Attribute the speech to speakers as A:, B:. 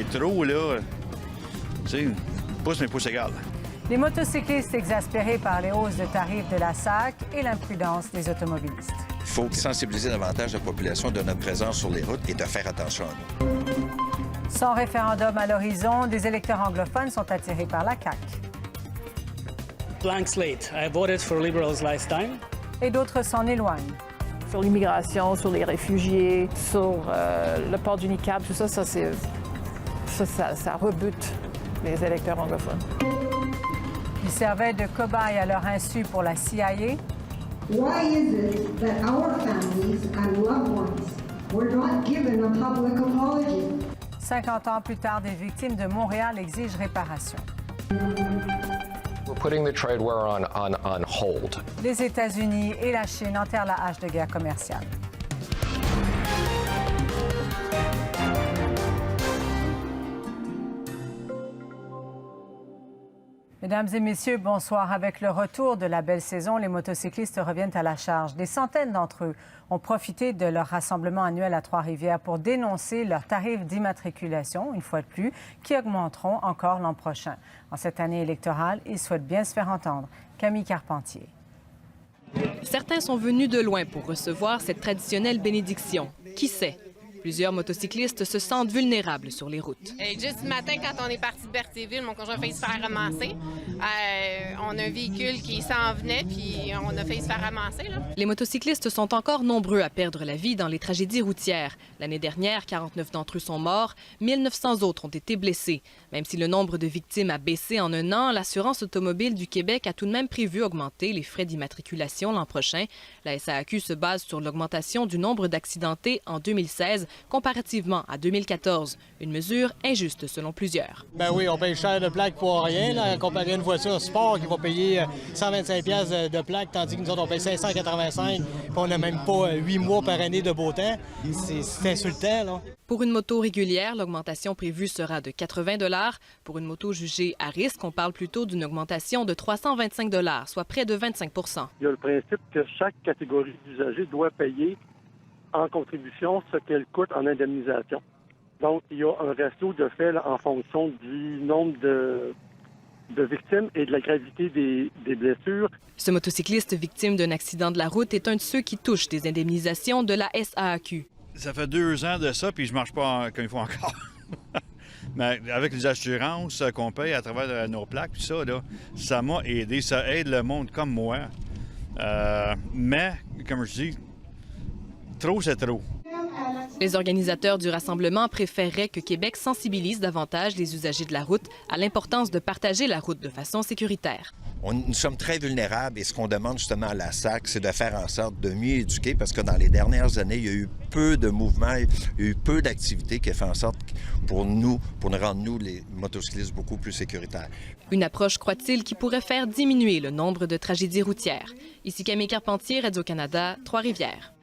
A: trop, là, tu sais, pouce mais pouce égal.
B: Les motocyclistes exaspérés par les hausses de tarifs de la SAC et l'imprudence des automobilistes.
C: Il faut sensibiliser davantage la population de notre présence sur les routes et de faire attention à nous.
B: Sans référendum à l'horizon, des électeurs anglophones sont attirés par la CAQ.
D: Blank slate. I voted for Liberals last time.
B: Et d'autres s'en éloignent.
E: Sur l'immigration, sur les réfugiés, sur le port du niqab, tout ça, ça rebute les électeurs anglophones.
B: Ils servaient de cobayes à leur insu pour la CIA.
F: Why is it that our families and loved ones were not given a public apology?
B: 50 ans plus tard, des victimes de Montréal exigent réparation.
G: We're putting the trade war on hold.
B: Les États-Unis et la Chine enterrent la hache de guerre commerciale. Mesdames et messieurs, bonsoir. Avec le retour de la belle saison, les motocyclistes reviennent à la charge. Des centaines d'entre eux ont profité de leur rassemblement annuel à Trois-Rivières pour dénoncer leurs tarifs d'immatriculation, une fois de plus, qui augmenteront encore l'an prochain. En cette année électorale, ils souhaitent bien se faire entendre. Camille Carpentier.
H: Certains sont venus de loin pour recevoir cette traditionnelle bénédiction. Qui sait? Plusieurs motocyclistes se sentent vulnérables sur les routes.
I: Juste ce matin, quand on est parti de Berthierville, mon conjoint a failli se faire ramasser. On a un véhicule qui s'en venait, puis on a failli se faire ramasser. Là.
H: Les motocyclistes sont encore nombreux à perdre la vie dans les tragédies routières. L'année dernière, 49 d'entre eux sont morts, 1900 autres ont été blessés. Même si le nombre de victimes a baissé en un an, l'Assurance automobile du Québec a tout de même prévu augmenter les frais d'immatriculation l'an prochain. La SAQ se base sur l'augmentation du nombre d'accidentés en 2016 comparativement à 2014. Une mesure injuste selon plusieurs.
J: Ben oui, on paye cher de plaques pour rien, là, comparé à une voiture sport qui va payer 125 $ de plaques, tandis que nous autres, on paye 585 puis on n'a même pas 8 mois par année de beau temps. C'est insultant, là.
H: Pour une moto régulière, l'augmentation prévue sera de 80 $. Pour une moto jugée à risque, on parle plutôt d'une augmentation de 325 $, soit près de 25 %.
K: Il y a le principe que chaque catégorie d'usagers doit payer en contribution ce qu'elle coûte en indemnisation. Donc, il y a un ratio de fait là, en fonction du nombre de victimes et de la gravité des blessures.
H: Ce motocycliste victime d'un accident de la route est un de ceux qui touchent des indemnisations de la SAQ.
A: Ça fait 2 ans de ça, puis je marche pas comme il faut encore. Mais avec les assurances qu'on paye à travers nos plaques, puis ça, là, ça m'a aidé. Ça aide le monde comme moi. Mais, comme je dis, trop, c'est trop.
H: Les organisateurs du rassemblement préféreraient que Québec sensibilise davantage les usagers de la route à l'importance de partager la route de façon sécuritaire.
C: Nous sommes très vulnérables et ce qu'on demande justement à la SAC, c'est de faire en sorte de mieux éduquer parce que dans les dernières années, il y a eu peu de mouvements, il y a eu peu d'activités qui ont fait en sorte pour nous rendre, nous, les motocyclistes, beaucoup plus sécuritaires.
H: Une approche, croit-il, qui pourrait faire diminuer le nombre de tragédies routières. Ici Camille Carpentier, Radio-Canada, Trois-Rivières.